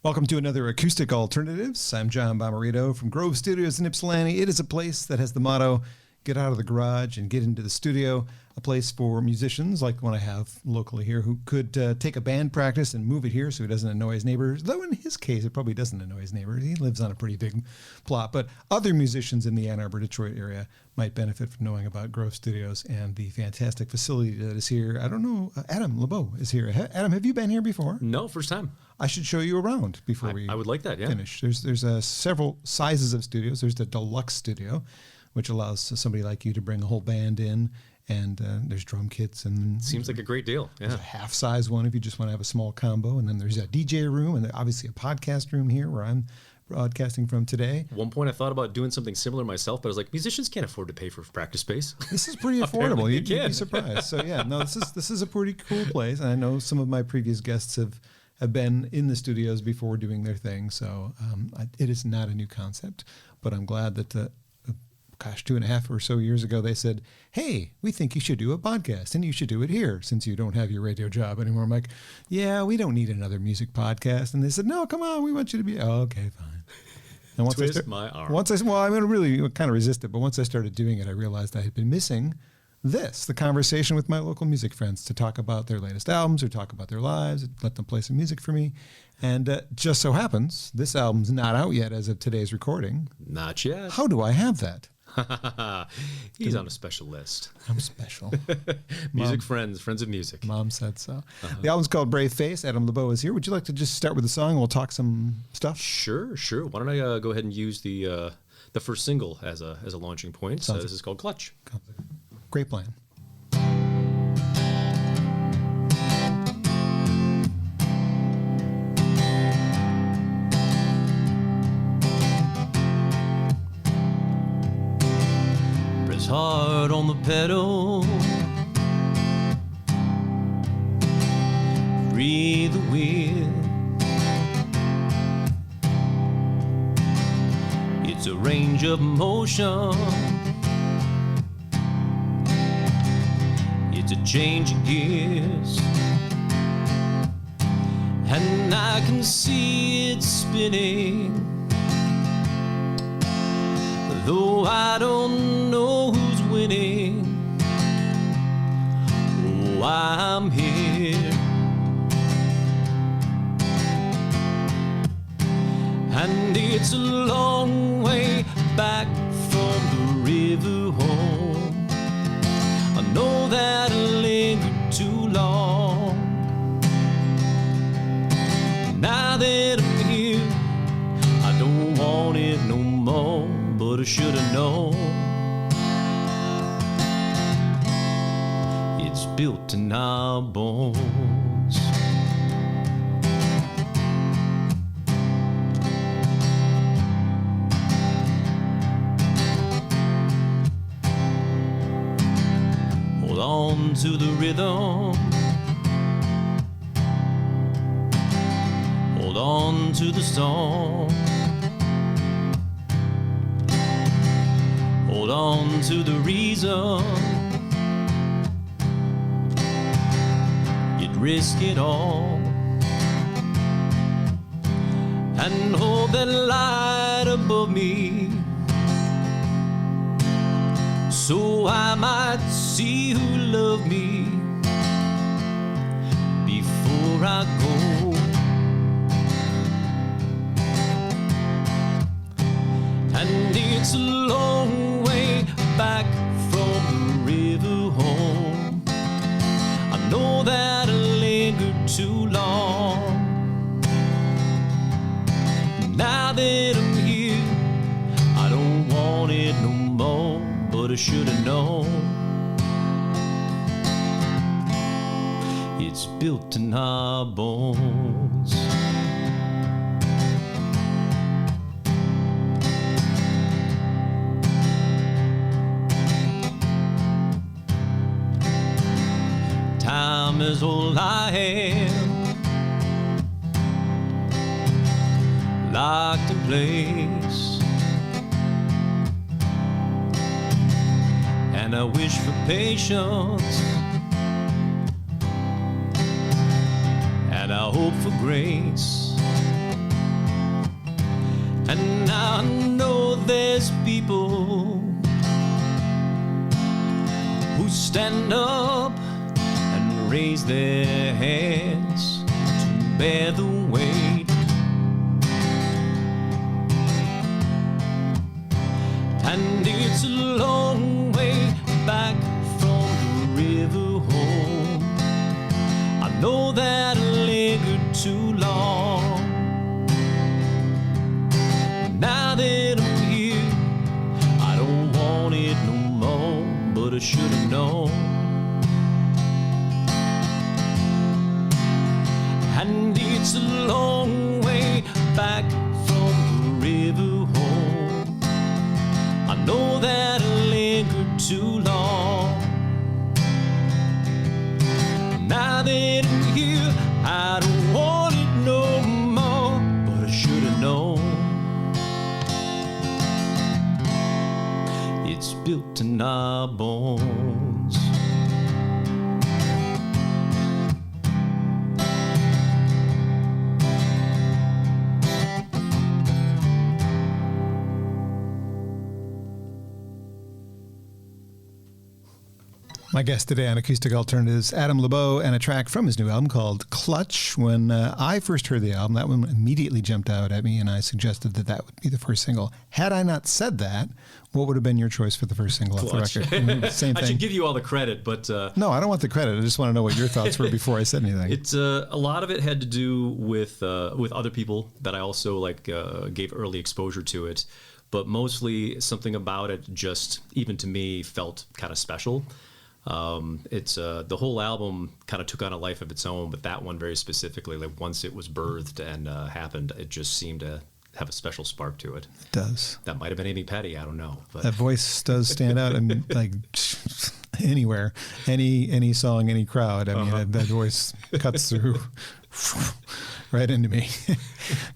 Welcome to another Acoustic Alternatives. I'm John Bommarito from Grove Studios in Ypsilanti. It is a place that has the motto, get out of the garage and get into the studio, a place for musicians like one I have locally here who could take a band practice and move it here so he doesn't annoy his neighbors, though in his case it probably doesn't annoy his neighbors. He lives on a pretty big plot, but other musicians in the Ann Arbor, Detroit area might benefit from knowing about Grove Studios and the fantastic facility that is here. I don't know, Adam Labeaux is here. Adam, have you been here before? No, first time. I should show you around before I would like that, yeah. Finish. There's several sizes of studios. There's the deluxe studio, which allows somebody like you to bring a whole band in, and there's drum kits. And seems like a great deal. Yeah. There's a half-size one if you just want to have a small combo, and then there's a DJ room, and obviously a podcast room here where I'm broadcasting from today. At one point I thought about doing something similar myself, but I was like, musicians can't afford to pay for practice space. This is pretty affordable. You'd be surprised. So yeah, no, this is a pretty cool place, and I know some of my previous guests have been in the studios before doing their thing, so it is not a new concept, but I'm glad that 2.5 or so years ago they said, hey, we think you should do a podcast and you should do it here since you don't have your radio job anymore. I'm like, yeah, we don't need another music podcast. And they said, no, come on, we want you to be, oh, okay, fine. And once Twist my arm. I'm going to really kind of resist it, but once I started doing it, I realized I had been missing the conversation with my local music friends to talk about their latest albums or talk about their lives, let them play some music for me. And just so happens, this album's not out yet as of today's recording. Not yet. How do I have that? He's on a special list. I'm special. Music friends of music. Mom said so. Uh-huh. The album's called Brave Face. Adam Labeaux is here. Would you like to just start with the song and we'll talk some stuff? Sure. Why don't I go ahead and use the first single as a launching point. So this is called Clutch. Great plan. Press hard on the pedal. Breathe the wind. It's a range of motion. It's a change of gears, and I can see it spinning, though I don't know who's winning. Oh, I'm here, and it's a long way back from the river home. I know that I lingered too long. Now that I'm here, I don't want it no more, but I should have known. It's built in our bones. Hold on to the rhythm. Hold on to the song. Hold on to the reason. You'd risk it all and hold that light above me, so I might see who loved me before I go. And it's a long way back from the river home. I know that I lingered too long. Now that I'm here, I don't want it no more, but I should have known. It's built in our bones. Time is all I have, locked in place, and I wish for patience, and I hope for grace. And I know there's people who stand up and raise their hands to bear the weight. And it's a long way back from the river home. I know that I lingered too long. Now that I'm here, I don't want it no more, but I should have known. And it's a long way back from the river home. I know that I lingered too long. Now that I'm here, I don't want it no more, but I should have known. It's built in our bones. My guest today on Acoustic Alternatives, Adam Labeaux, and a track from his new album called Clutch. When I first heard the album, that one immediately jumped out at me, and I suggested that that would be the first single. Had I not said that, what would have been your choice for the first single Clutch. off the record? Same thing. I should give you all the credit, but... No, I don't want the credit. I just want to know what your thoughts were before I said anything. It's a lot of it had to do with other people that I also gave early exposure to it, but mostly something about it just, even to me, felt kind of special. It's the whole album kind of took on a life of its own, but that one very specifically, like once it was birthed and happened, it just seemed to have a special spark to it. It does. That might have been Amy Petty, I don't know. But that voice does stand out, and like anywhere, any song, any crowd. I mean, that voice cuts through right into me.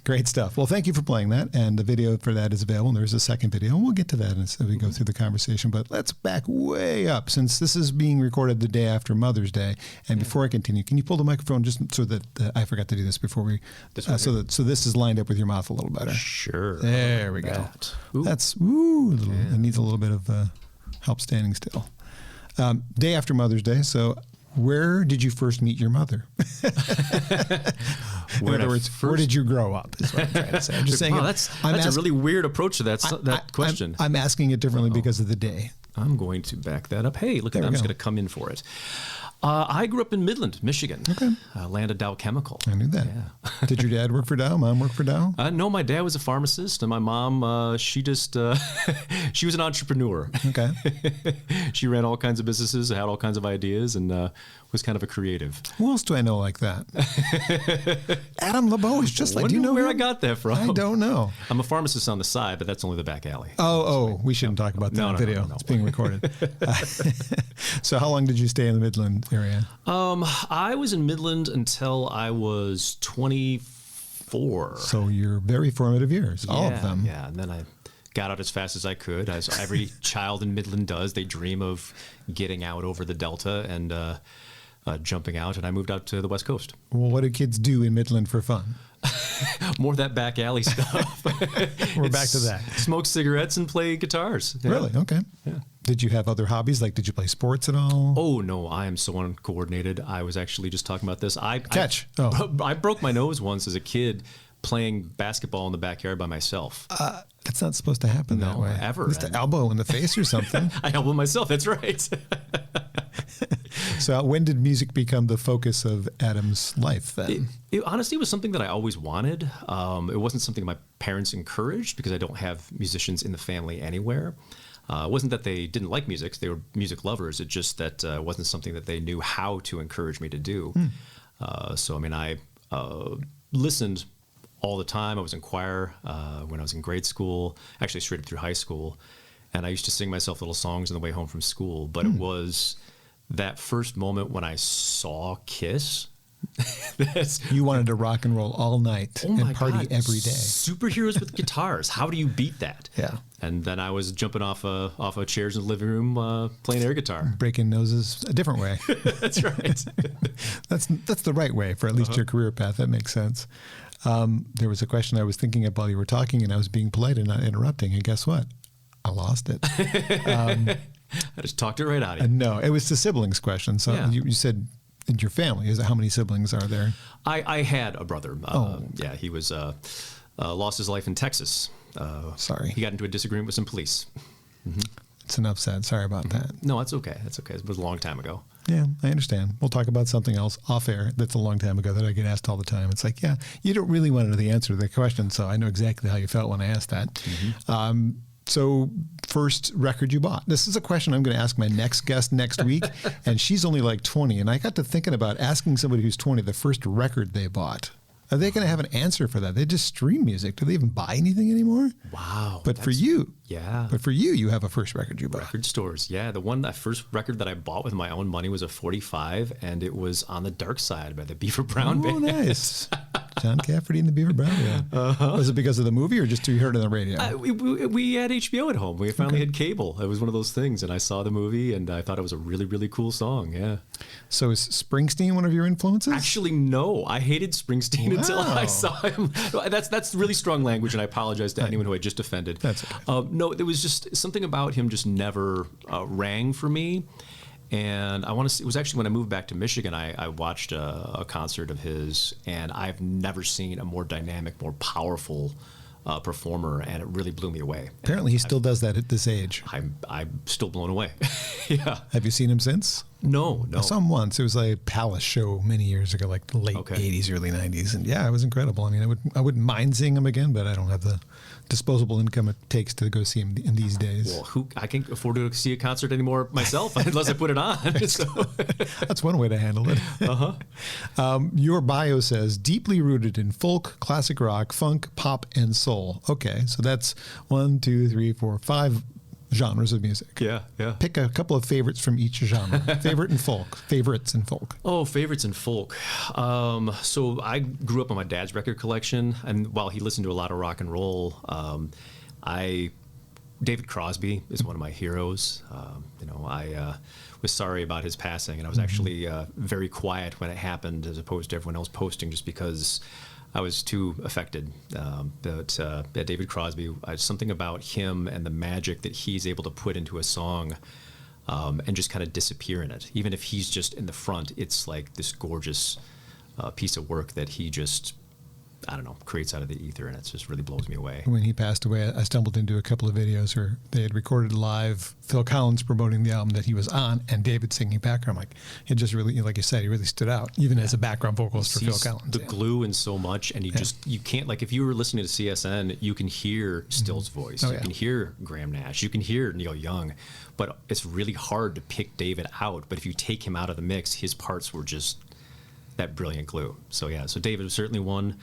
Great stuff. Well, thank you for playing that, and the video for that is available. And there's a second video, and we'll get to that as we go through the conversation. But let's back way up, since this is being recorded the day after Mother's Day. And before I continue, can you pull the microphone just so that I forgot to do this before we, so this is lined up with your mouth a little better. Sure. There we go. That's it needs a little bit of help standing still. Day after Mother's Day, so. Where did you first meet your mother? In other words, where did you grow up? Is what I'm trying to say. I'm just saying. Wow, that's a really weird approach to that question. I'm asking it differently because of the day. I'm going to back that up. Hey, look at that. I'm just going to come in for it. I grew up in Midland, Michigan. Okay. Land of Dow Chemical. I knew that. Yeah. Did your dad work for Dow? Mom work for Dow? No, my dad was a pharmacist, and my mom, she just, she was an entrepreneur. Okay. She ran all kinds of businesses, had all kinds of ideas, and was kind of a creative. Who else do I know like that? Adam Labeaux is just like, do you know where him? I got that from? I don't know. I'm a pharmacist on the side, but that's only the back alley. Oh, we shouldn't talk about that video. No. It's being recorded. So how long did you stay in the Midland area? I was in Midland until I was 24. So your very formative years, all of them. Yeah, and then I got out as fast as I could, as every child in Midland does. They dream of getting out over the Delta and jumping out, and I moved out to the West Coast. Well, what do kids do in Midland for fun? More of that back alley stuff. We're back to that. Smoke cigarettes and play guitars. Yeah. Really? Okay. Yeah. Did you have other hobbies? Like, did you play sports at all? Oh, no. I am so uncoordinated. I was actually just talking about this. I broke my nose once as a kid playing basketball in the backyard by myself. That's not supposed to happen that way. Ever. Just an elbow in the face or something. I elbowed myself. That's right. So when did music become the focus of Adam's life then? It honestly was something that I always wanted. It wasn't something my parents encouraged because I don't have musicians in the family anywhere. It wasn't that they didn't like music. They were music lovers. It's just that it wasn't something that they knew how to encourage me to do. So, I mean, I listened all the time. I was in choir when I was in grade school, actually straight up through high school. And I used to sing myself little songs on the way home from school. But it was that first moment when I saw Kiss. You wanted to rock and roll all night and party every day. Superheroes with guitars. How do you beat that? Yeah. And then I was jumping off of chairs in the living room playing air guitar. Breaking noses a different way. That's right. That's the right way for at least your career path. That makes sense. There was a question I was thinking of while you were talking, and I was being polite and not interrupting. And guess what? I lost it. I just talked it right out of you. No, it was the siblings question. So you said in your family, how many siblings are there? I had a brother. Yeah, he was lost his life in Texas. Sorry. He got into a disagreement with some police. Mm-hmm. It's enough said. Sorry about that. No, that's okay. That's okay. It was a long time ago. Yeah, I understand. We'll talk about something else off air that's a long time ago that I get asked all the time. It's like, yeah, you don't really want to know the answer to the question, so I know exactly how you felt when I asked that. Mm-hmm. So first record you bought. This is a question I'm going to ask my next guest next week, and she's only like 20. And I got to thinking about asking somebody who's 20 the first record they bought. Are they going to have an answer for that? They just stream music. Do they even buy anything anymore? Wow. But for you, yeah. But for you have a first record you bought. Record stores, yeah. The first record that I bought with my own money was a 45, and it was On the Dark Side by the Beaver Brown Band. Oh, nice. John Cafferty and the Beaver Brown Band. Was it because of the movie or just you heard it on the radio? We had HBO at home. We finally had cable. It was one of those things, and I saw the movie, and I thought it was a really, really cool song, yeah. So is Springsteen one of your influences? Actually, no. I hated Springsteen until I saw him. That's really strong language, and I apologize to anyone who I just offended. That's okay. No, there was just something about him just never rang for me. And I want to see, it was actually when I moved back to Michigan, I watched a concert of his, and I've never seen a more dynamic, more powerful performer, and it really blew me away. Apparently he still does that at this age. I'm still blown away. Yeah. Have you seen him since? No. I saw him once. It was a Palace show many years ago, like late 80s, early 90s. And yeah, it was incredible. I mean, I wouldn't mind seeing him again, but I don't have the disposable income it takes to go see him in these days. Well, I can't afford to see a concert anymore myself unless I put it on. So. That's one way to handle it. Your bio says deeply rooted in folk, classic rock, funk, pop, and soul. Okay, so that's 1, 2, 3, 4, 5 genres of music. Yeah. Pick a couple of favorites from each genre. Favorites in folk. Oh, favorites in folk. So I grew up on my dad's record collection, and while he listened to a lot of rock and roll, David Crosby is one of my heroes. I was sorry about his passing, and I was actually very quiet when it happened, as opposed to everyone else posting, just because I was too affected. But David Crosby, something about him and the magic that he's able to put into a song and just kind of disappear in it. Even if he's just in the front, it's like this gorgeous piece of work that he just, I don't know, creates out of the ether, and it just really blows me away. When he passed away, I stumbled into a couple of videos where they had recorded live Phil Collins promoting the album that he was on, and David singing background. Like, it just really, like you said, he really stood out, even as a background vocalist for Phil Collins. The glue in so much, and you can't, like, if you were listening to CSN, you can hear Still's voice, you can hear Graham Nash, you can hear Neil Young, but it's really hard to pick David out. But if you take him out of the mix, his parts were just that brilliant glue. So David was certainly one.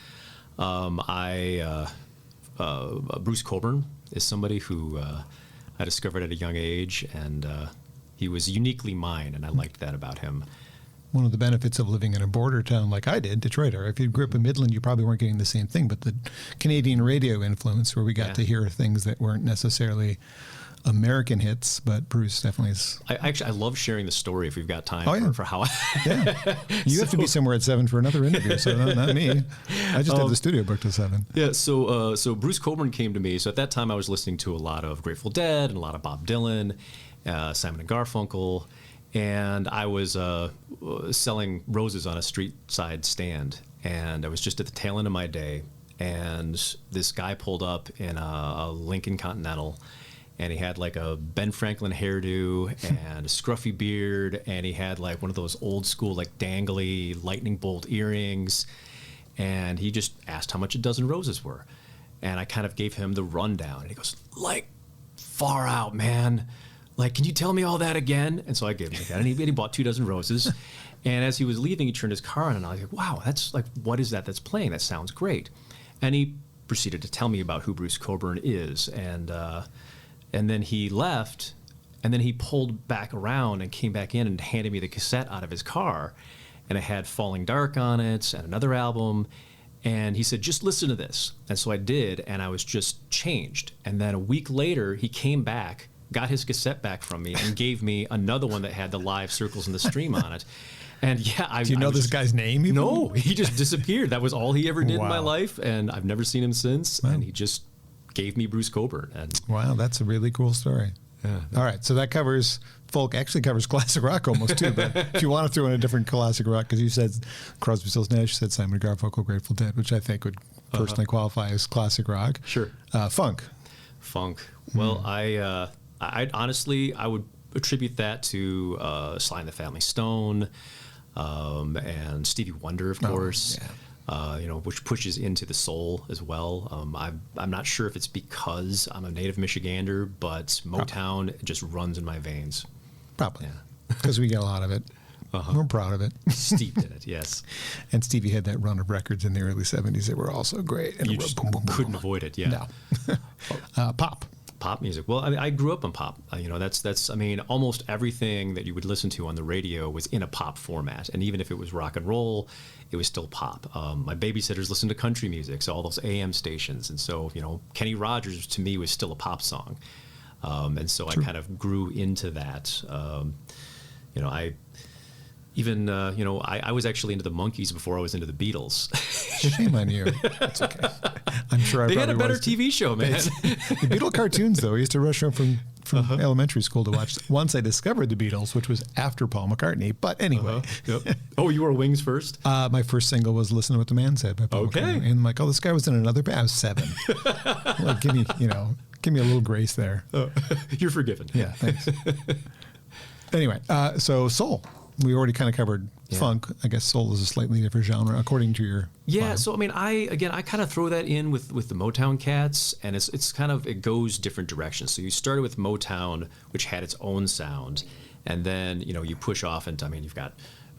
Bruce Cockburn is somebody who I discovered at a young age, and he was uniquely mine, and I liked that about him. One of the benefits of living in a border town like I did, Detroit, or if you grew up in Midland, you probably weren't getting the same thing, but the Canadian radio influence where we got to hear things that weren't necessarily American hits, but Bruce definitely is. I love sharing the story if we've got time for how You have to be somewhere at 7 for another interview, so not me. I just have the studio booked at 7. Yeah, so Bruce Cockburn came to me. So at that time I was listening to a lot of Grateful Dead and a lot of Bob Dylan, Simon and Garfunkel, and I was selling roses on a street side stand, and I was just at the tail end of my day, and this guy pulled up in a Lincoln Continental, and he had like a Ben Franklin hairdo and a scruffy beard, and he had like one of those old school like dangly lightning bolt earrings, and he just asked how much a dozen roses were, and I kind of gave him the rundown, and he goes, like, far out, man, like, can you tell me all that again? And so I gave him that, and he bought 2 dozen roses, and as he was leaving, he turned his car on, and I was like, wow, that's like, what is that that's playing? That sounds great. And he proceeded to tell me about who Bruce Cockburn is, and then he left, and then he pulled back around and came back in and handed me the cassette out of his car. And it had Falling Dark on it and another album. And he said, just listen to this. And so I did, and I was just changed. And then a week later, he came back, got his cassette back from me, and gave me another one that had the live Circles in the Stream on it. And yeah, Do you know this guy's name even? No, he just disappeared. That was all he ever did in my Wow. life, and I've never seen him since. And he just gave me Bruce Coburn. And Wow, that's a really cool story. Yeah. All right, so that covers folk, actually covers classic rock almost too. But if you want to throw in a different classic rock, because you said Crosby, Stills, Nash, you said Simon & Garfunkel, Grateful Dead, which I think would personally qualify as classic rock. Sure. Funk. Well, I honestly, I would attribute that to Sly and the Family Stone, and Stevie Wonder, of course. Which pushes into the soul as well. I'm not sure if it's because I'm a native Michigander, but Motown just runs in my veins. Probably. Because we get a lot of it. We're proud of it. Steeped in it, yes. And Stevie had that run of records in the early 70s that were also great. And You just couldn't avoid it, yeah. No. Pop. Pop music. Well, I grew up on pop. That's. I mean, almost everything that you would listen to on the radio was in a pop format, and even if it was rock and roll, it was still pop. My babysitters listened to country music, so all those AM stations, and so Kenny Rogers to me was still a pop song, and so True. I kind of grew into that. I was actually into the Monkees before I was into the Beatles. Shame on you. It's okay. I'm sure They had a probably better was too. TV show, man. The Beatle cartoons, though, I used to rush home from elementary school to watch. Once I discovered the Beatles, which was after Paul McCartney. But anyway. Yep. Oh, you were Wings first? My first single was "Listen to What the Man Said" by Paul Okay. McCartney. And I'm like, oh, this guy was in another band. I was 7. Like, give me a little grace there. You're forgiven. Yeah, thanks. Anyway, so soul. We already kind of covered funk. I guess soul is a slightly different genre, according to your bio. So I mean, I kind of throw that in with the Motown cats, and it's kind of, it goes different directions. So you started with Motown, which had its own sound, and then you push off into, I mean, you've got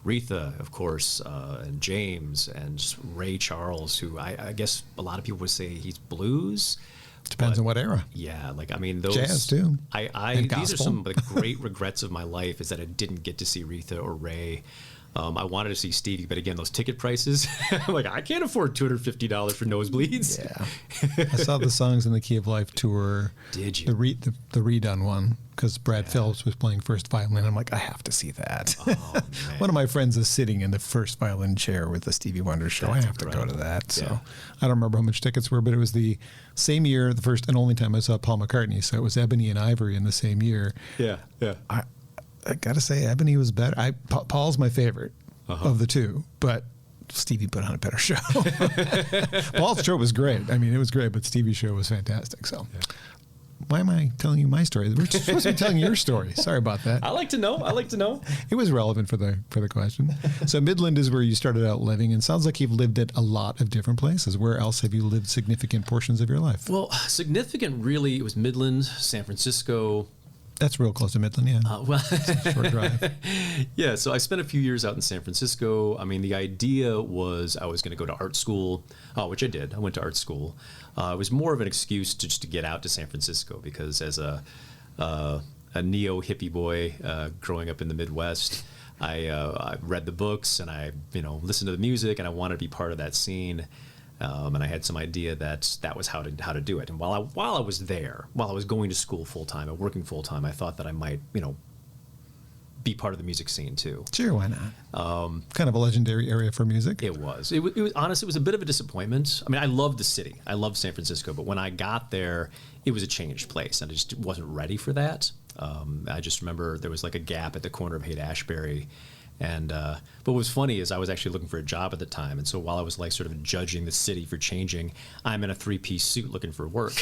Aretha, of course, and James and Ray Charles, who I guess a lot of people would say he's blues. Depends on what era. Yeah, like I mean, those Jazz too. And These are gospel. some of the great regrets of my life, is that I didn't get to see Aretha or Ray. I wanted to see Stevie, but again, those ticket prices, I'm like, I can't afford $250 for nosebleeds. Yeah. I saw the Songs in the Key of Life tour. Did you? The redone one, because Brad Phillips was playing first violin. I'm like, I have to see that. Oh, man. One of my friends is sitting in the first violin chair with the Stevie Wonder show. That's I have to go to incredible. that. So Yeah. I don't remember how much tickets were, but it was the same year, the first and only time I saw Paul McCartney. So it was Ebony and Ivory in the same year. Yeah. I got to say, Ebony was better. Paul's my favorite of the two, but Stevie put on a better show. Paul's show was great. I mean, it was great, but Stevie's show was fantastic. So why am I telling you my story? We're supposed to be telling your story. Sorry about that. I like to know. It was relevant for the question. So Midland is where you started out living, and sounds like you've lived at a lot of different places. Where else have you lived significant portions of your life? Well, significant really, it was Midland, San Francisco. That's real close to Midland, yeah. Short drive. Yeah, so I spent a few years out in San Francisco. I mean, the idea was I was going to go to art school, which I did. I went to art school. It was more of an excuse to get out to San Francisco, because as a neo-hippie boy growing up in the Midwest, I read the books and I listened to the music, and I wanted to be part of that scene. And I had some idea that was how to do it. And while I was there, while I was going to school full time and working full time, I thought that I might, be part of the music scene too. Sure, why not? Kind of a legendary area for music. It was. It was honestly, it was a bit of a disappointment. I mean, I loved the city. I loved San Francisco, but when I got there, it was a changed place, and I just wasn't ready for that. I just remember there was like a gap at the corner of Haight-Ashbury. And but what was funny is I was actually looking for a job at the time, and so while I was like sort of judging the city for changing, I'm in a 3-piece suit looking for work.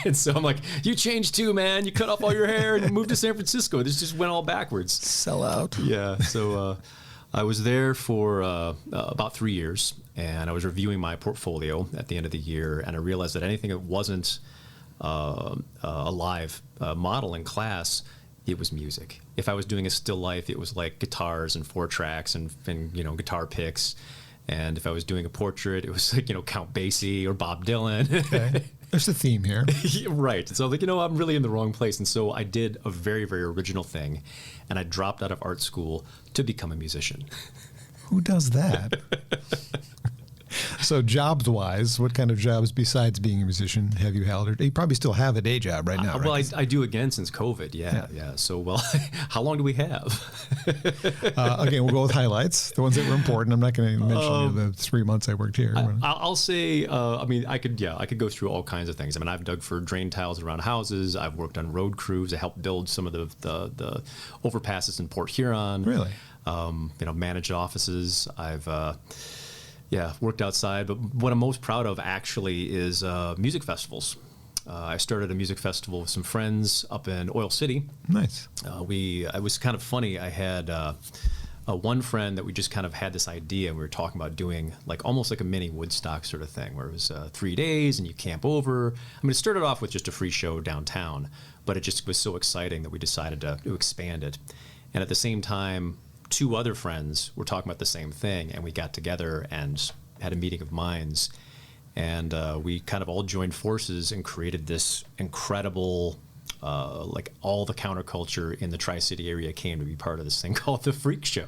And so I'm like, you changed too, man. You cut off all your hair and you moved to San Francisco. This just went all backwards. Sell out. Yeah. So I was there for about 3 years, and I was reviewing my portfolio at the end of the year, and I realized that anything that wasn't a live model in class, it was music. If I was doing a still life, it was like guitars and 4-tracks and guitar picks. And if I was doing a portrait, it was like, Count Basie or Bob Dylan. Okay. There's a theme here. Right. So I was like, I'm really in the wrong place. And so I did a very, very original thing. And I dropped out of art school to become a musician. Who does that? So jobs-wise, what kind of jobs besides being a musician have you held? Or you probably still have a day job right now, Well, right? I do again since COVID. Yeah. So, well, how long do we have? Again, we'll go with highlights, the ones that were important. I'm not going to mention the 3 months I worked here. I'll say, I could go through all kinds of things. I mean, I've dug for drain tiles around houses. I've worked on road crews. I helped build some of the overpasses in Port Huron. Really? Managed offices. I've worked outside. But what I'm most proud of actually is music festivals. I started a music festival with some friends up in Oil City. Nice. It was kind of funny. I had one friend that we just kind of had this idea. We were talking about doing almost like a mini Woodstock sort of thing, where it was 3 days and you camp over. I mean, it started off with just a free show downtown, but it just was so exciting that we decided to expand it. And at the same time, 2 other friends were talking about the same thing, and we got together and had a meeting of minds. And we kind of all joined forces and created this incredible, all the counterculture in the Tri-City area came to be part of this thing called the Freak Show.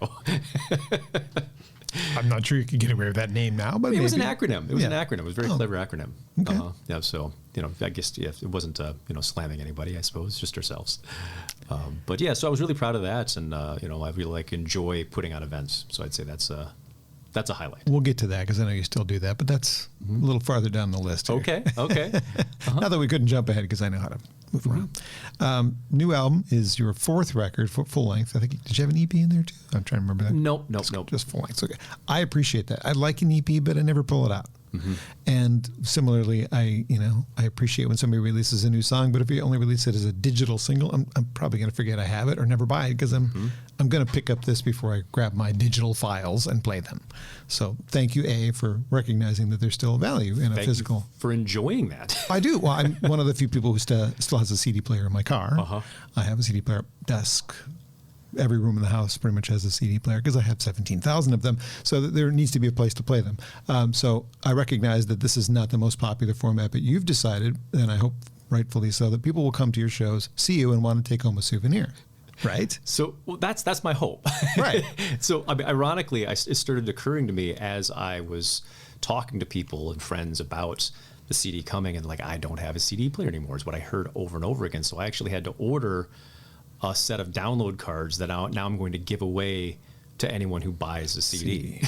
I'm not sure you could get away with that name now, but it was an acronym. It was an acronym. It was a very clever acronym. Okay. So, I guess it wasn't, slamming anybody, I suppose, just ourselves. But yeah, so I was really proud of that. And, I really enjoy putting on events. So I'd say that's a highlight. We'll get to that because I know you still do that, but that's a little farther down the list here. Okay. Not that we couldn't jump ahead because I know how to move around. New album is your 4th record, full length. I think, did you have an EP in there too? I'm trying to remember that. Nope. Just full length. Okay. I appreciate that. I like an EP, but I never pull it out. And similarly, I appreciate when somebody releases a new song, but if you only release it as a digital single, I'm probably going to forget I have it or never buy it because I'm going to pick up this before I grab my digital files and play them. So thank you, A, for recognizing that there's still value in a physical. Thank you for enjoying that. I do. Well, I'm one of the few people who still has a CD player in my car. I have a CD player desk. Every room in the house pretty much has a CD player because I have 17,000 of them. So there needs to be a place to play them. So I recognize that this is not the most popular format, but you've decided, and I hope rightfully so, that people will come to your shows, see you, and want to take home a souvenir. Right? So that's my hope. Right. So ironically, it started occurring to me as I was talking to people and friends about the CD coming, and I don't have a CD player anymore is what I heard over and over again. So I actually had to order a set of download cards that now I'm going to give away to anyone who buys a CD.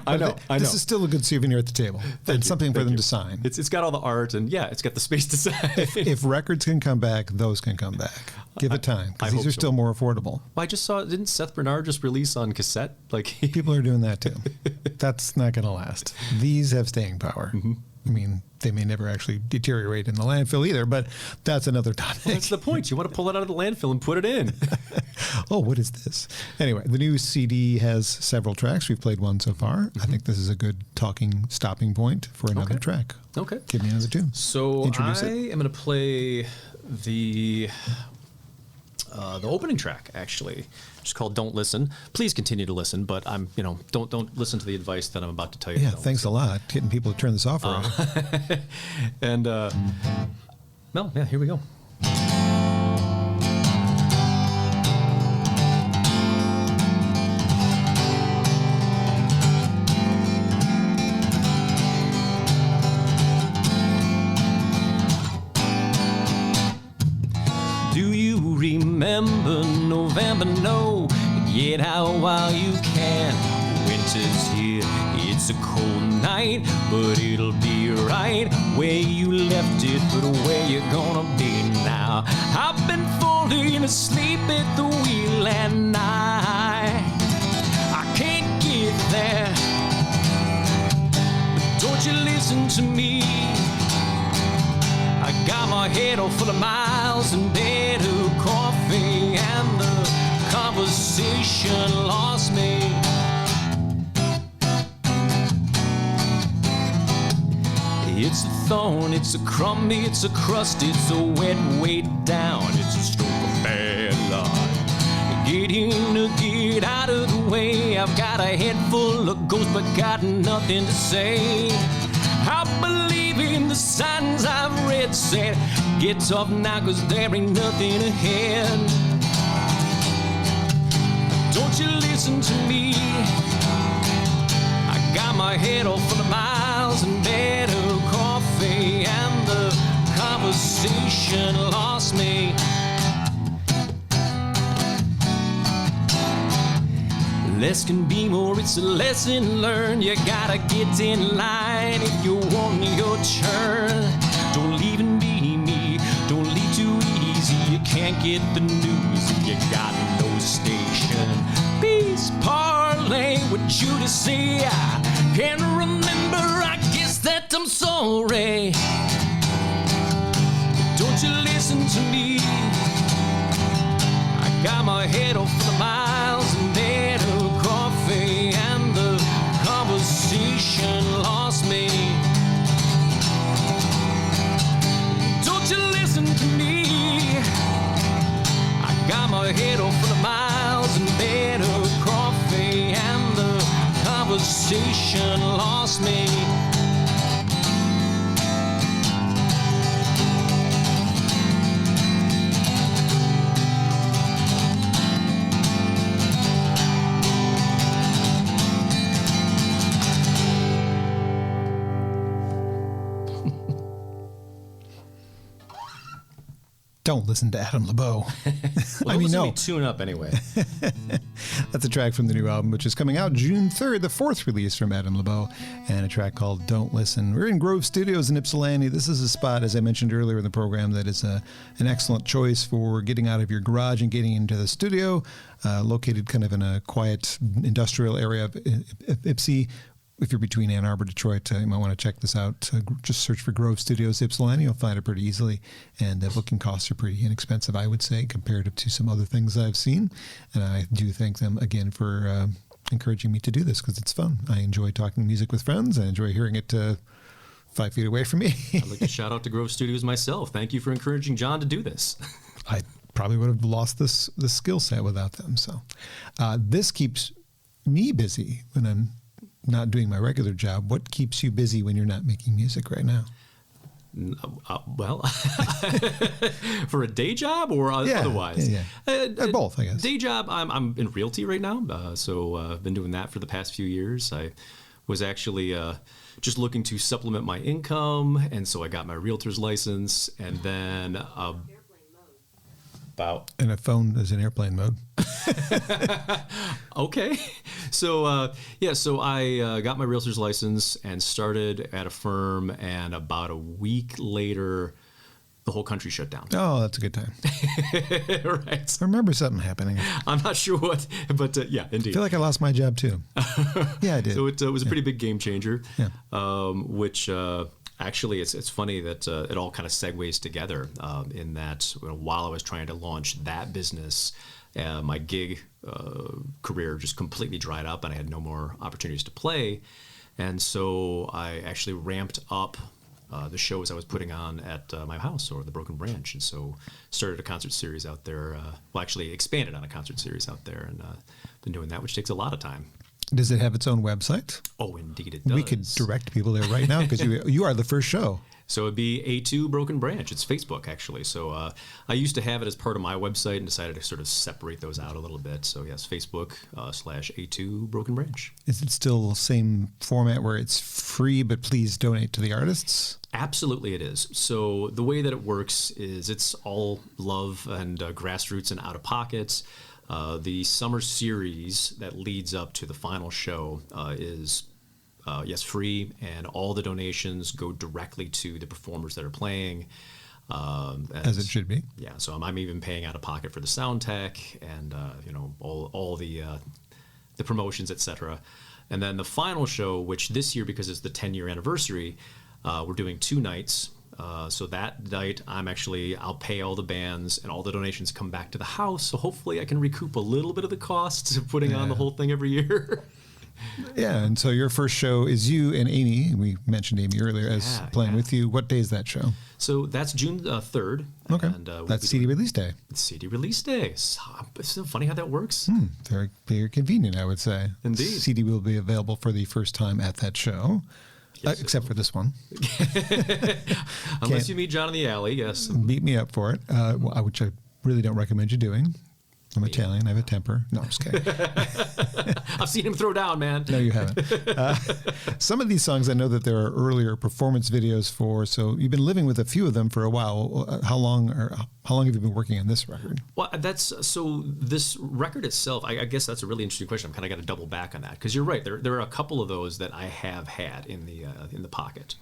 I know. This is still a good souvenir at the table. And something for them to sign. It's got all the art, and it's got the space to sign. If records can come back, those can come back. Give it time, because these are still more affordable. I just saw, didn't Seth Bernard just release on cassette? People are doing that too. That's not going to last. These have staying power. I mean, they may never actually deteriorate in the landfill either, but that's another topic. Well, that's the point. You want to pull it out of the landfill and put it in. Oh, what is this? Anyway, the new CD has several tracks. We've played one so far. I think this is a good stopping point for another track. Okay. Give me another tune. So Introduce I am going to play the opening track, actually. It's called "Don't Listen." Please continue to listen, but don't listen to the advice that I'm about to tell you. Yeah, thanks a lot. Getting people to turn this off already. And here we go. Do you remember November? No, get out while you can. Winter's here, it's a cold night, but it'll be right where you left it, but where you're gonna be now. I've been falling asleep at the wheel at night. I can't get there, but don't you listen to me. I got my head all full of miles and better coffee, and the conversation lost me. It's a thorn, it's a crumb, it's a crust, it's a wet way down, it's a stroke of bad luck. Get in or get out of the way, I've got a head full of ghosts but got nothing to say. I believe in the signs I've read, said get tough now cause there ain't nothing ahead. Don't you listen to me, got my head off for the miles and better coffee, and the conversation lost me. Less can be more, it's a lesson learned. You gotta get in line if you want your turn. Don't leave and be me, don't leave too easy. You can't get the news if you got no station. Peace parlay with you to say. I can't remember, I guess that I'm sorry. Don't you listen to me? I got my head off for the miles and better coffee, and the conversation lost me. Don't you listen to me? I got my head off for the miles and better coffee, and the conversation lost me. Don't listen to Adam Labeaux. Well, no. Tune up anyway. That's a track from the new album, which is coming out June 3rd, the fourth release from Adam Labeaux, and a track called Don't Listen. We're in Grove Studios in Ypsilanti. This is a spot, as I mentioned earlier in the program, that is an excellent choice for getting out of your garage and getting into the studio, located kind of in a quiet industrial area of Ypsi. If you're between Ann Arbor, Detroit, you might want to check this out. Just search for Grove Studios Ypsilanti. You'll find it pretty easily. And booking costs are pretty inexpensive, I would say, comparative to some other things I've seen. And I do thank them again for encouraging me to do this because it's fun. I enjoy talking music with friends. I enjoy hearing it 5 feet away from me. I'd like to shout out to Grove Studios myself. Thank you for encouraging John to do this. I probably would have lost this skill set without them. So this keeps me busy when I'm not doing my regular job. What keeps you busy when you're not making music right now? Well, for a day job or otherwise? Yeah. Both, I guess. Day job, I'm in realty right now, so I've been doing that for the past few years. I was actually just looking to supplement my income, and so I got my realtor's license, and then and a phone is in airplane mode. Okay. So, so I got my realtor's license and started at a firm, and about a week later, the whole country shut down. Oh, that's a good time. Right. I remember something happening. I'm not sure what, but yeah, indeed. I feel like I lost my job too. Yeah, I did. So it was a pretty big game changer, which... Actually, it's funny that it all kind of segues together in that while I was trying to launch that business, my gig career just completely dried up and I had no more opportunities to play. And so I actually ramped up the shows I was putting on at my house or the Broken Branch. And so started a concert series out there. Actually expanded on a concert series out there and been doing that, which takes a lot of time. Does it have its own website? Oh, indeed it does. We could direct people there right now because you are the first show. So it'd be A2 Broken Branch. It's Facebook, actually. So I used to have it as part of my website and decided to sort of separate those out a little bit. So yes, Facebook /A2 Broken Branch. Is it still the same format where it's free, but please donate to the artists? Absolutely it is. So the way that it works is it's all love and grassroots and out of pockets. The summer series that leads up to the final show is, free, and all the donations go directly to the performers that are playing. As it should be. Yeah, so I'm even paying out of pocket for the sound tech and, all the promotions, etc. And then the final show, which this year, because it's the 10-year anniversary, we're doing 2 nights. So that night, I'll pay all the bands and all the donations come back to the house. So hopefully I can recoup a little bit of the costs of putting on the whole thing every year. Yeah. And so your first show is you and Amy. We mentioned Amy earlier as playing with you. What day is that show? So that's June 3rd. Okay. And, that's CD release day. It's CD release day. It's so funny how that works. Very, very convenient, I would say. Indeed. CD will be available for the first time at that show. Yes, except for this one. Unless you meet John in the alley, yes. Beat me up for it, which I really don't recommend you doing. I'm Italian. I have a temper. No, I'm just kidding. I've seen him throw down, man. No, you haven't. Some of these songs I know that there are earlier performance videos for, so you've been living with a few of them for a while. How long have you been working on this record? Well, this record itself, I guess that's a really interesting question. I'm kind of got to double back on that because you're right. There are a couple of those that I have had in the pocket.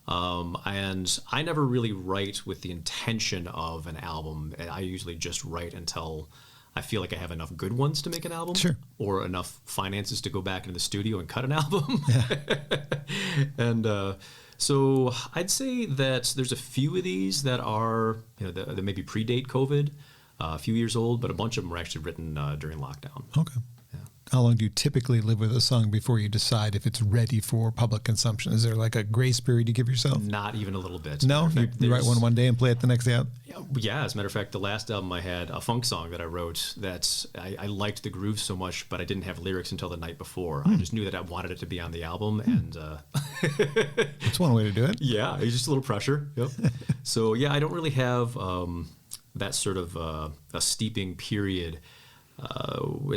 And I never really write with the intention of an album. I usually just write until I feel like I have enough good ones to make an album, sure, or enough finances to go back into the studio and cut an album. Yeah. And so I'd say that there's a few of these that are, that maybe predate COVID, a few years old, but a bunch of them were actually written during lockdown. Okay. How long do you typically live with a song before you decide if it's ready for public consumption? Is there like a grace period you give yourself? Not even a little bit. No? You write one day and play it the next day out? Yeah, as a matter of fact, the last album I had a funk song that I wrote that I liked the groove so much, but I didn't have lyrics until the night before. I just knew that I wanted it to be on the album. And that's one way to do it. Yeah, it's just a little pressure. Yep. So, yeah, I don't really have that sort of a steeping period.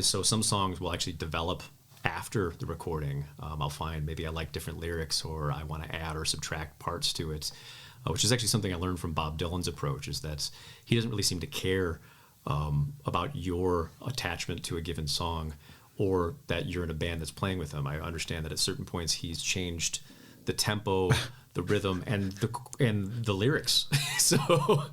So some songs will actually develop after the recording. I'll find maybe I like different lyrics or I want to add or subtract parts to it, which is actually something I learned from Bob Dylan's approach, is that he doesn't really seem to care about your attachment to a given song or that you're in a band that's playing with him. I understand that at certain points he's changed the tempo, the rhythm, and the lyrics. So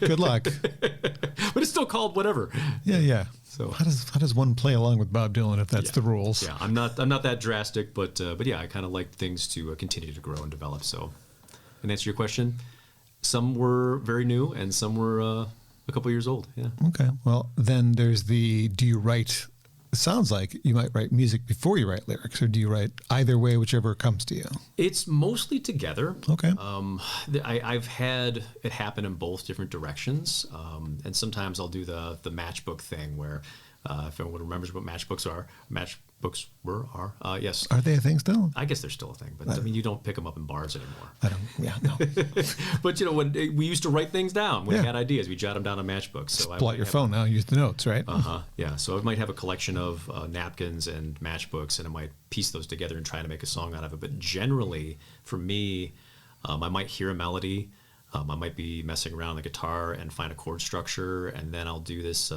good luck. But it's still called whatever. Yeah. So how does one play along with Bob Dylan if that's the rules? Yeah, I'm not that drastic, but yeah, I kind of like things to continue to grow and develop. So, and answer your question, some were very new and some were a couple years old. Yeah. Okay. Well, then there's do you write? It sounds like you might write music before you write lyrics, or do you write either way, whichever comes to you? It's mostly together. Okay. I've had it happen in both different directions, and sometimes I'll do the matchbook thing where, if anyone remembers what matchbooks are, yes. Are they a thing still? I guess they're still a thing, but I mean, you don't pick them up in bars anymore. I don't. Yeah, no. But when we used to write things down, when we had ideas, we jot them down on matchbooks. So pull out your phone now, use the notes, right? Yeah. So I might have a collection of napkins and matchbooks, and I might piece those together and try to make a song out of it. But generally, for me, I might hear a melody. I might be messing around on the guitar and find a chord structure, and then I'll do this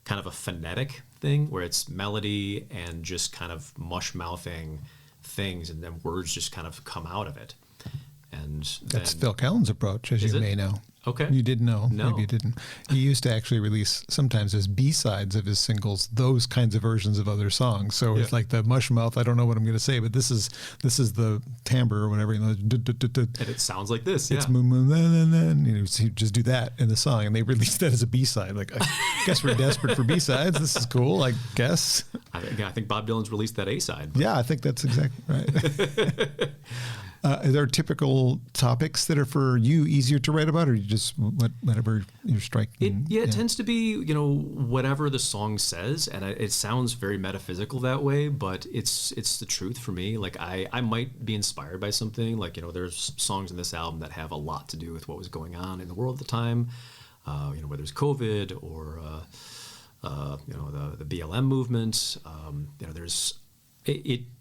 kind of a phonetic thing where it's melody and just kind of mush-mouthing things, and then words just kind of come out of it. And that's Phil Callan's approach, as you may know. Okay. You didn't know. No. Maybe you didn't. He used to actually release sometimes as B-sides of his singles, those kinds of versions of other songs. So it's like the mush mouth, I don't know what I'm going to say, but this is the timbre or whatever. And it sounds like this, It's and he'd just do that in the song. And they released that as a B-side. Like, I guess we're desperate for B-sides. This is cool, I guess. I think Bob Dylan's released that A-side. Yeah, I think that's exactly right. Are there typical topics that are for you easier to write about, or you just whatever you're striking? It tends to be whatever the song says, and it sounds very metaphysical that way, but it's the truth for me. Like I might be inspired by something. Like there's songs in this album that have a lot to do with what was going on in the world at the time. Whether it's COVID or the BLM movement.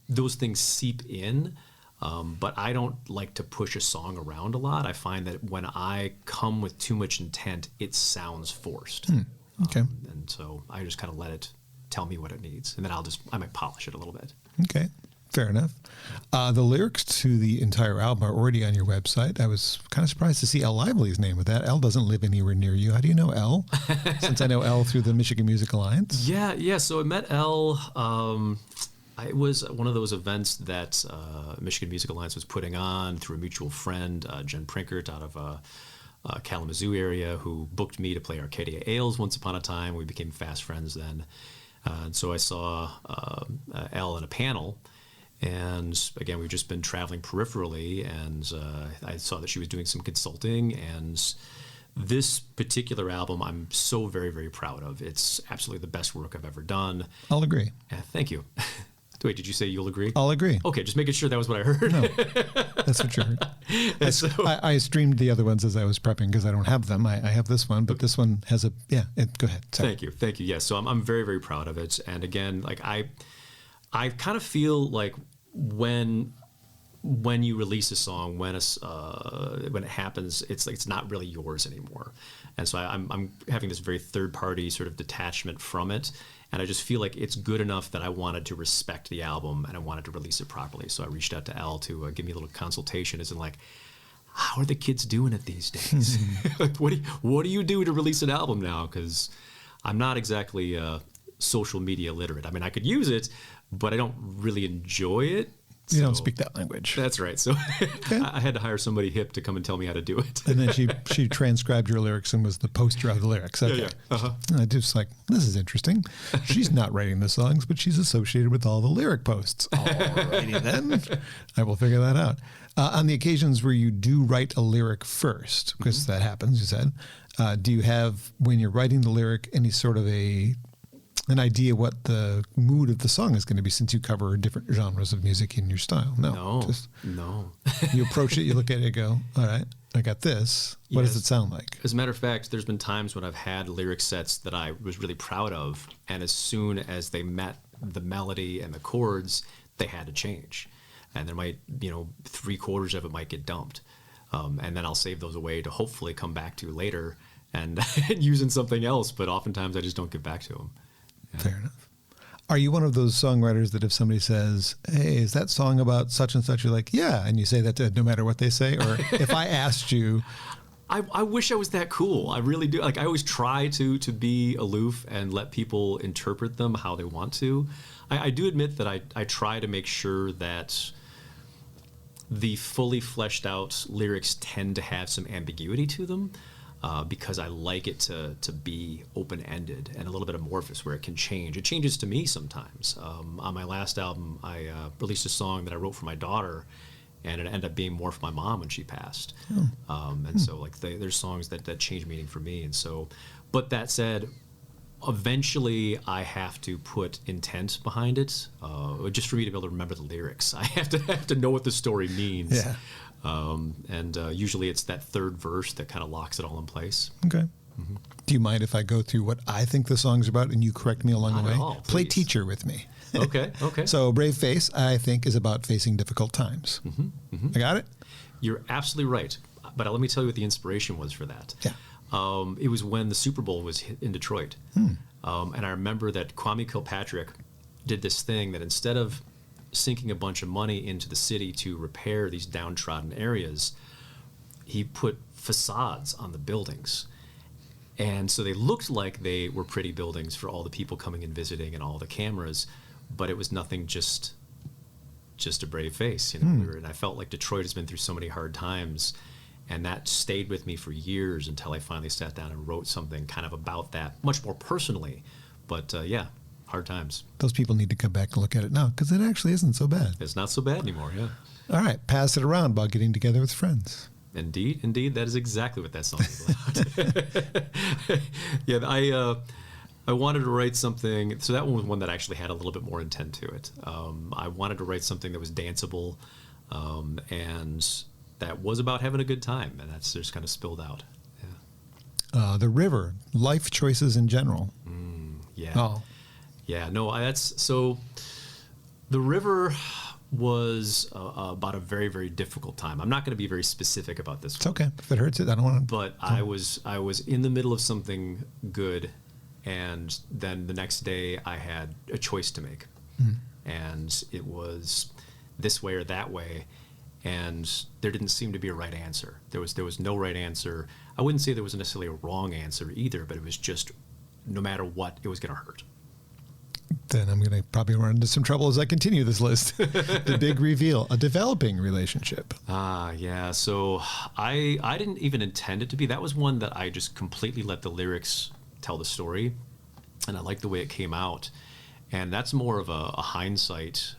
Those things seep in. But I don't like to push a song around a lot. I find that when I come with too much intent, it sounds forced. Okay. And so I just kind of let it tell me what it needs. And then I might polish it a little bit. Okay. Fair enough. The lyrics to the entire album are already on your website. I was kind of surprised to see Elle Lively's name with that. Elle doesn't live anywhere near you. How do you know Elle? Since I know Elle through the Michigan Music Alliance. Yeah. So I met Elle. It was one of those events that Michigan Music Alliance was putting on through a mutual friend, Jen Prinkert out of Kalamazoo area, who booked me to play Arcadia Ales once upon a time. We became fast friends then. And so I saw Elle in a panel. And again, we've just been traveling peripherally, and I saw that she was doing some consulting. And this particular album, I'm so very, very proud of. It's absolutely the best work I've ever done. I'll agree. Thank you. Wait, did you say you'll agree? I'll agree. Okay, just making sure that was what I heard. No, that's what you heard. I streamed the other ones as I was prepping because I don't have them. I have this one, but this one has a, go ahead. Sorry. Thank you. Yes, so I'm very, very proud of it. And again, like I kind of feel like when you release a song, when it happens, it's like it's not really yours anymore. And so I'm having this very third party sort of detachment from it. And I just feel like it's good enough that I wanted to respect the album and I wanted to release it properly. So I reached out to Al to give me a little consultation, as in like, how are the kids doing it these days? Like, what do you do to release an album now? Because I'm not exactly social media literate. I mean, I could use it, but I don't really enjoy it. You don't speak that language. That's right. So I had to hire somebody hip to come and tell me how to do it. And then she transcribed your lyrics and was the poster of the lyrics. Okay. Yeah. Uh-huh. I just like, this is interesting. She's not writing the songs, but she's associated with all the lyric posts. Alrighty then. I will figure that out. On the occasions where you do write a lyric first, because that happens, you said, do you have, when you're writing the lyric, any sort of an idea what the mood of the song is going to be, since you cover different genres of music in your style? No. You approach it, you look at it, you go, all right, I got this. What does it sound like? As a matter of fact, there's been times when I've had lyric sets that I was really proud of, and as soon as they met the melody and the chords, they had to change. And there might, 3/4 of it might get dumped. And then I'll save those away to hopefully come back to later and using something else, but oftentimes I just don't get back to them. Yeah. Fair enough. Are you one of those songwriters that if somebody says, hey, is that song about such and such, you're like, yeah, and you say that to no matter what they say? Or if I asked you... I wish I was that cool. I really do. Like, I always try to be aloof and let people interpret them how they want to. I do admit that I try to make sure that the fully fleshed out lyrics tend to have some ambiguity to them. Because I like it to be open-ended and a little bit amorphous where it can change. It changes to me sometimes. On my last album, I released a song that I wrote for my daughter, and it ended up being more for my mom when she passed. So like there's songs that change meaning for me. And so, but that said, eventually I have to put intent behind it, just for me to be able to remember the lyrics. I have to know what the story means. Yeah. Usually it's that third verse that kind of locks it all in place. Okay. Mm-hmm. Do you mind if I go through what I think the song's about and you correct me along the way? All, Play teacher with me. Okay. So Brave Face, I think, is about facing difficult times. I got it? You're absolutely right. But let me tell you what the inspiration was for that. Yeah. It was when the Super Bowl was in Detroit. And I remember that Kwame Kilpatrick did this thing that instead of sinking a bunch of money into the city to repair these downtrodden areas, he put facades on the buildings. And so they looked like they were pretty buildings for all the people coming and visiting and all the cameras, but it was nothing, just a brave face. And I felt like Detroit has been through so many hard times, and that stayed with me for years until I finally sat down and wrote something kind of about that, much more personally. But hard times. Those people need to come back and look at it now, because it actually isn't so bad. It's not so bad anymore, yeah. All right, pass it around about getting together with friends. Indeed, that is exactly what that song is about. I wanted to write something, so that one was one that actually had a little bit more intent to it. I wanted to write something that was danceable, and that was about having a good time, and that's just kind of spilled out. Yeah. The river, life choices in general. Yeah. Oh. Yeah, no, that's so. The river was about a very, very difficult time. I'm not going to be very specific about this. It's okay. If it hurts it, I don't want to. But I was in the middle of something good, and then the next day I had a choice to make, and it was this way or that way, and there didn't seem to be a right answer. There was no right answer. I wouldn't say there was necessarily a wrong answer either, but it was just no matter what, it was going to hurt. Then I'm going to probably run into some trouble as I continue this list. The big reveal, a developing relationship. Yeah. So I didn't even intend it to be. That was one that I just completely let the lyrics tell the story. And I liked the way it came out. And that's more of a hindsight.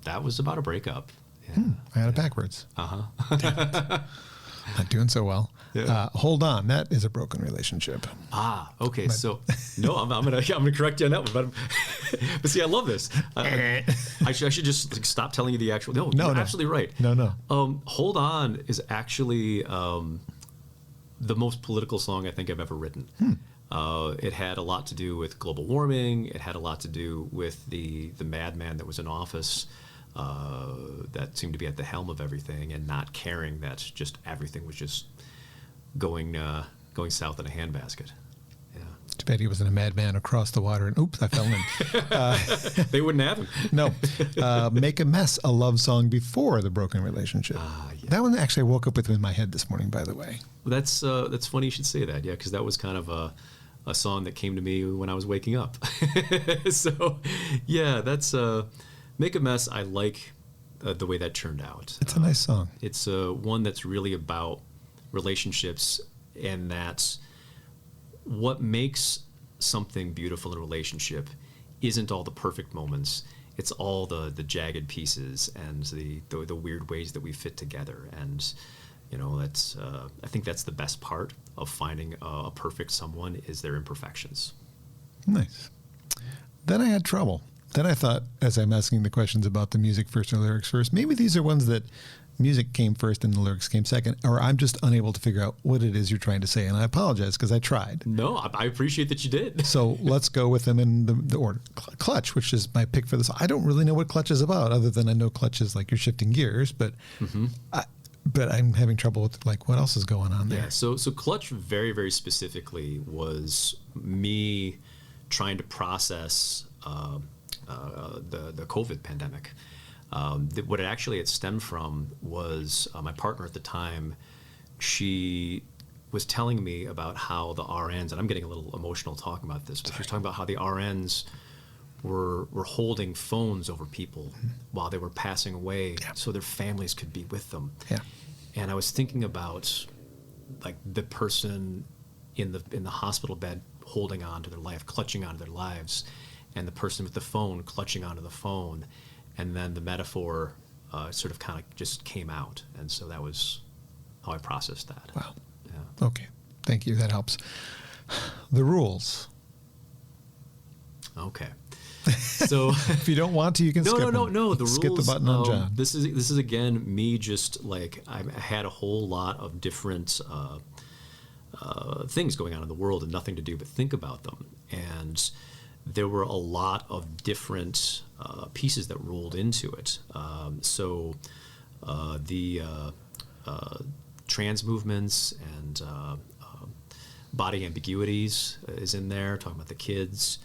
That was about a breakup. Yeah. I had it backwards. Not doing so well. Yeah. Hold On. That is a broken relationship. Okay. So no, I'm gonna correct you on that one. But see, I love this. I should just stop telling you the actual. No, you're absolutely right. No. Hold On is actually the most political song I think I've ever written. It had a lot to do with global warming. It had a lot to do with the madman that was in office. That seemed to be at the helm of everything and not caring that just everything was just going south in a handbasket. Yeah. Too bad he wasn't a madman across the water and oops, I fell in. They wouldn't have him. No. Make a Mess, a love song before the broken relationship. Yeah. That one actually I woke up with in my head this morning, by the way. Well, that's funny you should say that. Yeah, because that was kind of a song that came to me when I was waking up. So, yeah, that's Make a Mess. I like the way that turned out. It's a nice song. It's one that's really about relationships, and that's what makes something beautiful in a relationship isn't all the perfect moments. It's all the jagged pieces and the weird ways that we fit together. And that's I think that's the best part of finding a perfect someone is their imperfections. Nice. Then I had trouble. Then I thought, as I'm asking the questions about the music first and the lyrics first, maybe these are ones that music came first and the lyrics came second, or I'm just unable to figure out what it is you're trying to say. And I apologize because I tried. No, I appreciate that you did. So let's go with them in the order. Clutch, which is my pick for this. I don't really know what Clutch is about, other than I know Clutch is like you're shifting gears, but but I'm having trouble with like what else is going on there. Yeah, so Clutch very, very specifically was me trying to process the COVID pandemic. What it actually stemmed from was my partner at the time. She was telling me about how the RNs, and I'm getting a little emotional talking about this, but she was talking about how the RNs were holding phones over people while they were passing away, so their families could be with them. Yeah. And I was thinking about like the person in the hospital bed holding on to their life, clutching onto their lives, and the person with the phone clutching onto the phone. And then the metaphor sort of kind of just came out. And so that was how I processed that. Wow. Yeah. Okay. Thank you. That helps. The rules. Okay. So if you don't want to, you can skip them. No. The skip rules. The button on John. This is again me just like I had a whole lot of different things going on in the world and nothing to do but think about them. And there were a lot of different pieces that rolled into it. So the trans movements and body ambiguities is in there, talking about the kids.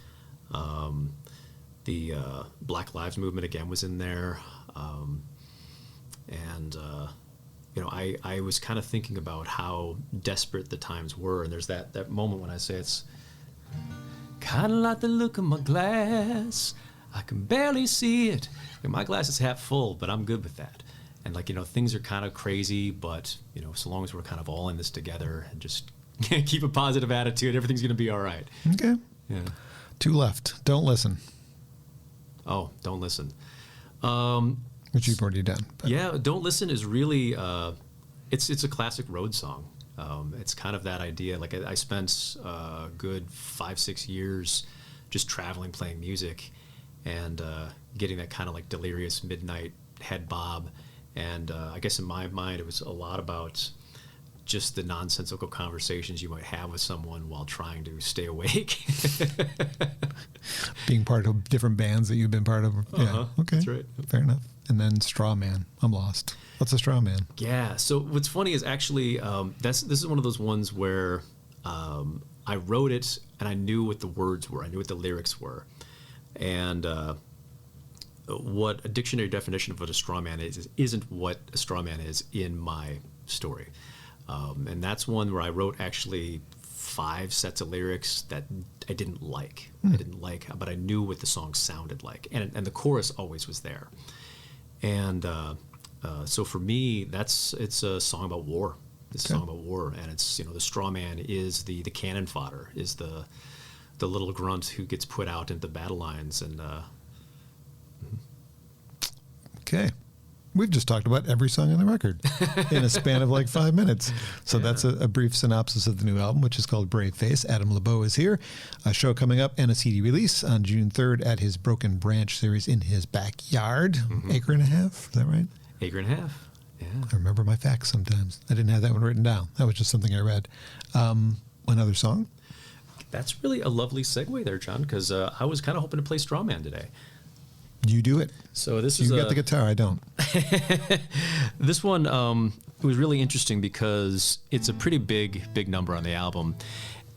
The Black Lives Movement again was in there. I was kind of thinking about how desperate the times were. And there's that moment when I say it's kind of like the look of my glass. I can barely see it. And my glass is half full, but I'm good with that. And things are kind of crazy, but so long as we're kind of all in this together and just keep a positive attitude, everything's going to be all right. Okay. Yeah. 2 left. Don't listen. Oh, don't listen. Which you've already done. But. Yeah, Don't Listen is really, it's a classic road song. It's kind of that idea. Like I spent a good 5-6 years just traveling, playing music, and getting that kind of like delirious midnight head bob. And I guess in my mind, it was a lot about just the nonsensical conversations you might have with someone while trying to stay awake. Being part of different bands that you've been part of. Yeah. Okay. That's right. Fair enough. And then Straw Man. I'm lost. What's a straw man? Yeah. So what's funny is actually this is one of those ones where I wrote it and I knew what the words were. I knew what the lyrics were. And what a dictionary definition of what a straw man is isn't what a straw man is in my story. And that's one where I wrote actually 5 sets of lyrics that I didn't like. I didn't like, but I knew what the song sounded like. And the chorus always was there. And so for me, it's a song about war. It's a song about war. And it's, the straw man is the cannon fodder, is the little grunt who gets put out into battle lines. And okay. We've just talked about every song on the record in a span of like 5 minutes. So that's a brief synopsis of the new album, which is called Brave Face. Adam Labeaux is here. A show coming up and a CD release on June 3rd at his Broken Branch series in his backyard. Acre and a half, is that right? Acre and a half, yeah. I remember my facts sometimes. I didn't have that one written down. That was just something I read. Another song? That's really a lovely segue there, John, because I was kind of hoping to play Strawman today. You do it. So this You got the guitar, I don't. This one it was really interesting because it's a pretty big number on the album,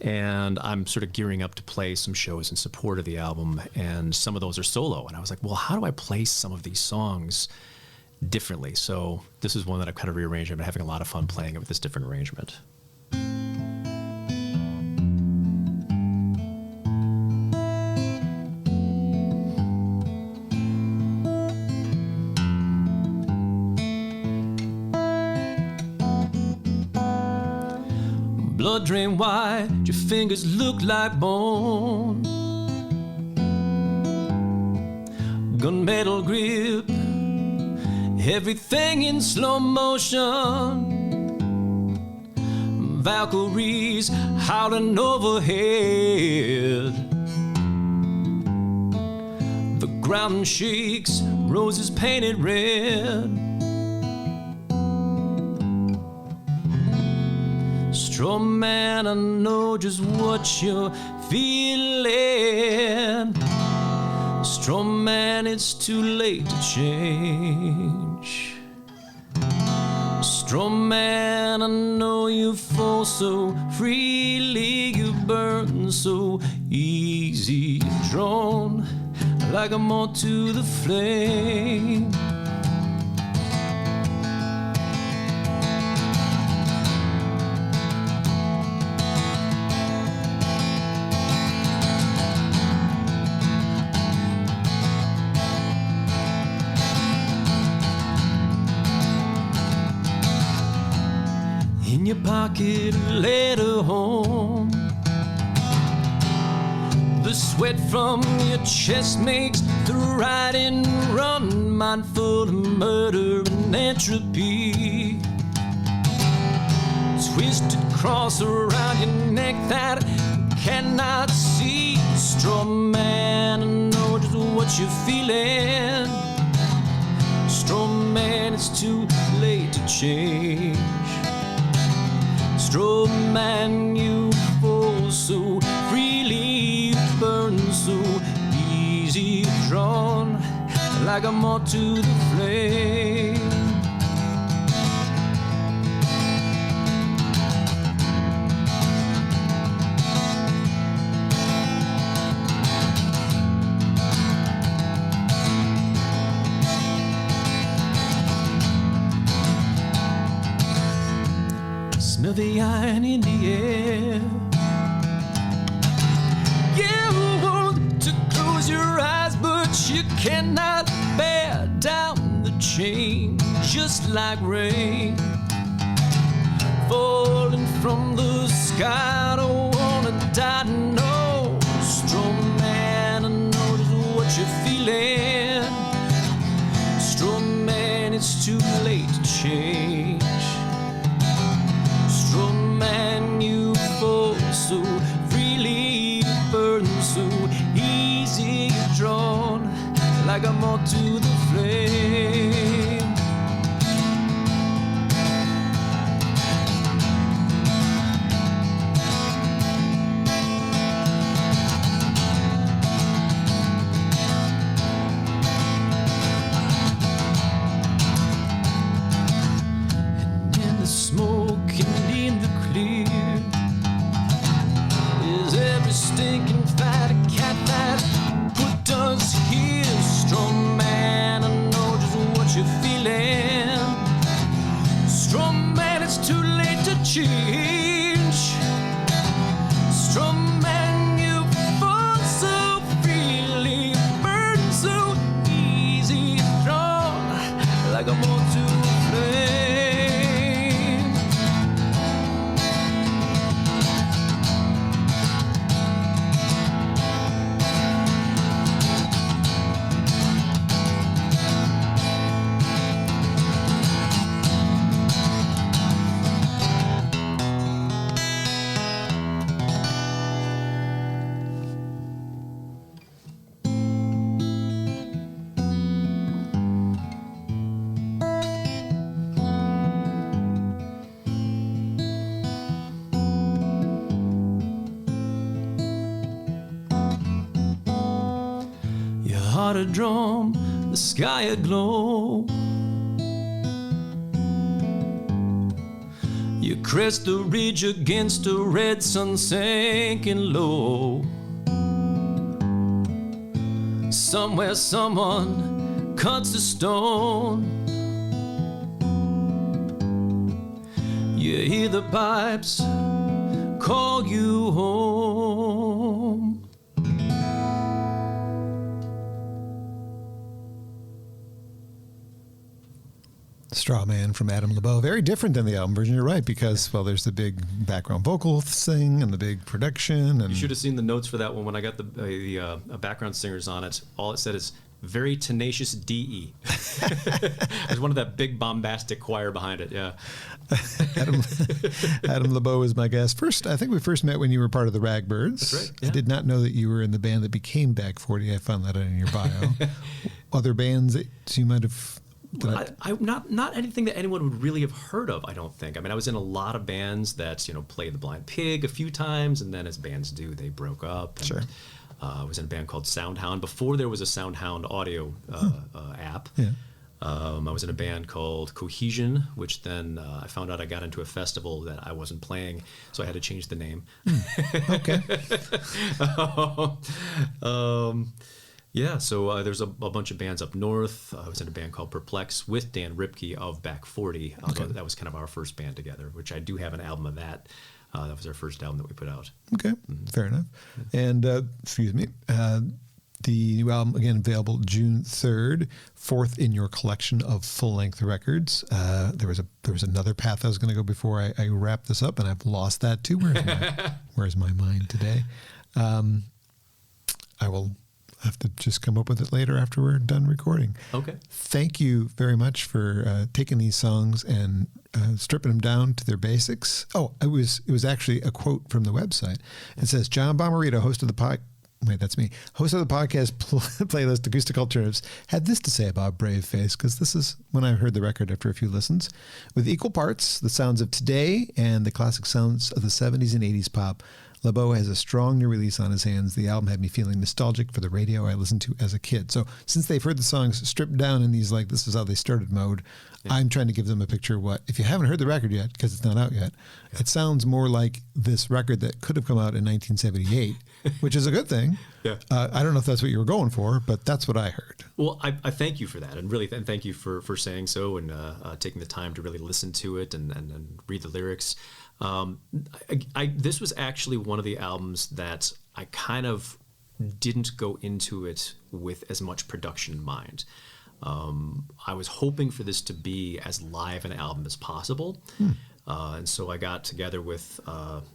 and I'm sort of gearing up to play some shows in support of the album, and some of those are solo, and I was like, well, how do I play some of these songs differently? So this is one that I've kind of rearranged. I've been having a lot of fun playing it with this different arrangement. Blood drain wide, your fingers look like bone. Gunmetal grip, everything in slow motion. Valkyries howling overhead. The ground shakes, roses painted red. Strawman, I know just what you're feeling. Strawman, it's too late to change. Strawman, I know you fall so freely, you burn so easy, drawn like a moth to the flame. In your pocket, a letter home. The sweat from your chest makes the writing run, mindful of murder and entropy. Twisted cross around your neck that cannot see. Strawman, I know just what you're feeling. Strawman, it's too late to change. Strawman, you fall so freely, burn so easy, drawn like a moth to the flame. Smell the iron in the air. You want to close your eyes, but you cannot bear down the chain, just like rain falling from the sky. I don't wanna die, no. Strawman, I know just what you're feeling. Strawman, it's too late to change. Strawman, you fall so freely, burn so easy, drawn like a moth to the flame. And in the smoke and in the clear is every stinking fat cat that put us here. Strawman, heart a drum, the sky aglow. You crest the ridge against a red sun sinking low. Somewhere someone cuts a stone. You hear the pipes call you home. Straw Man from Adam Labeaux. Very different than the album version. You're right, because, well, there's the big background vocal thing and the big production. And You should have seen the notes for that one when I got the background singers on it. All it said is, very tenacious DE. There's one of that big bombastic choir behind it, yeah. Adam Labeaux is my guest. I think we first met when you were part of the Ragbirds. That's right, yeah. I did not know that you were in the band that became Back 40. I found that out in your bio. Other bands that you might have... Not anything that anyone would really have heard of, I don't think. I mean, I was in a lot of bands that, played the Blind Pig a few times, and then as bands do, they broke up. And, Sure. I was in a band called Soundhound before there was a Soundhound audio app. Yeah. I was in a band called Cohesion, which then I found out I got into a festival that I wasn't playing, so I had to change the name. Okay. Yeah, so there's a bunch of bands up north. I was in a band called Perplex with Dan Ripke of Back 40. That was kind of our first band together, which I do have an album of that. That was our first album that we put out. Okay, fair enough. And, excuse me, the new album, again, available June 3rd, fourth in your collection of full-length records. There was another path I was going to go before I wrap this up, and I've lost that too. Where's my mind today? I will have to just come up with it later after we're done recording. Okay. Thank you very much for taking these songs and stripping them down to their basics. Oh, it was actually a quote from the website. It says, John Bommarito, host of the podcast playlist Acoustic Alternatives, had this to say about Brave Face, because this is when I heard the record after a few listens. With equal parts, the sounds of today and the classic sounds of the 70s and 80s pop, Labeaux has a strong new release on his hands. The album had me feeling nostalgic for the radio I listened to as a kid. So since they've heard the songs stripped down in these, like, this is how they started mode, I'm trying to give them a picture of what, if you haven't heard the record yet, because it's not out yet, it sounds more like this record that could have come out in 1978, which is a good thing. Yeah. I don't know if that's what you were going for, but that's what I heard. Well, I thank you for that, and really thank you for saying so and taking the time to really listen to it and read the lyrics. This was actually one of the albums that I kind of didn't go into it with as much production in mind. I was hoping for this to be as live an album as possible. And so I got together with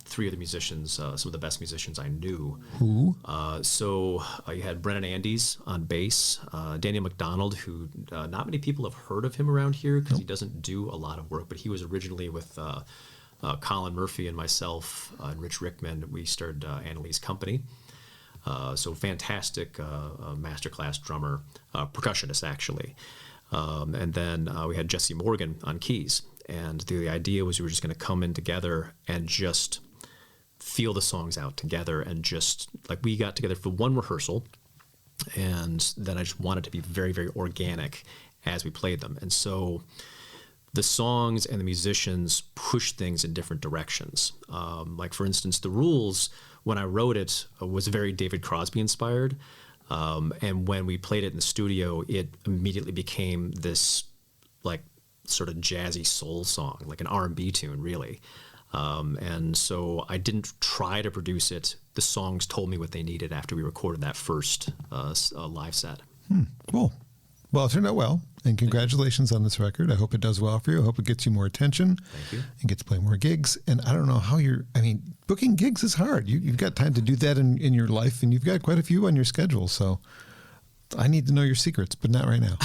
three of the musicians, some of the best musicians I knew. Who? So you had Brennan Andes on bass, Daniel McDonald, who not many people have heard of him around here because he doesn't do a lot of work, but he was originally with Colin Murphy and myself and Rich Rickman. We started Annalise Company. So fantastic masterclass drummer, percussionist actually. And then we had Jesse Morgan on keys. And the idea was we were just going to come in together and just feel the songs out together. And just like we got together for one rehearsal. And then I just wanted to be very, very organic as we played them. And so the songs and the musicians push things in different directions. Like, for instance, The Rules, when I wrote it, was very David Crosby inspired. And when we played it in the studio, it immediately became this, like, sort of jazzy soul song, like an R&B tune, really. And so I didn't try to produce it. The songs told me what they needed after we recorded that first live set. Cool. Well, it turned out well, and congratulations on this record. I hope it does well for you. I hope it gets you more attention. Thank you. And get to play more gigs. And I don't know how booking gigs is hard. You've got time to do that in your life, and you've got quite a few on your schedule. So I need to know your secrets, but not right now.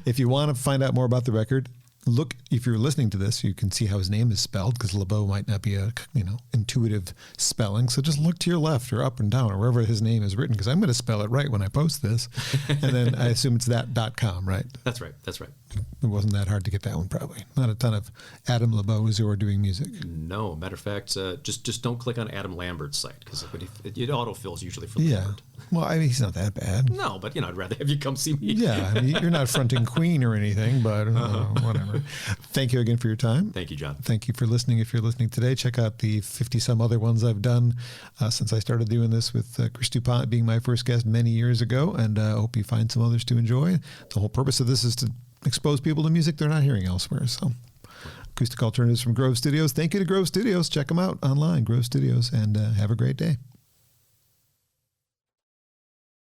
If you want to find out more about the record, look, if you're listening to this, you can see how his name is spelled, because Labeaux might not be a intuitive spelling. So just look to your left or up and down or wherever his name is written, because I'm going to spell it right when I post this. And then I assume it's that .com, right? That's right. That's right. it wasn't that hard to get that one, probably. Not a ton of Adam Labeaux who are doing music. No, matter of fact, just don't click on Adam Lambert's site because it autofills usually for Yeah. Lambert. Well, I mean, he's not that bad. No, but I'd rather have you come see me. Yeah, I mean, you're not fronting Queen or anything, but whatever. Thank you again for your time. Thank you, John. Thank you for listening. If you're listening today, check out the 50-some other ones I've done since I started doing this with Chris DuPont being my first guest many years ago, and I hope you find some others to enjoy. The whole purpose of this is to expose people to music they're not hearing elsewhere. So, Acoustic Alternatives from Grove Studios. Thank you to Grove Studios. Check them out online, Grove Studios, and have a great day.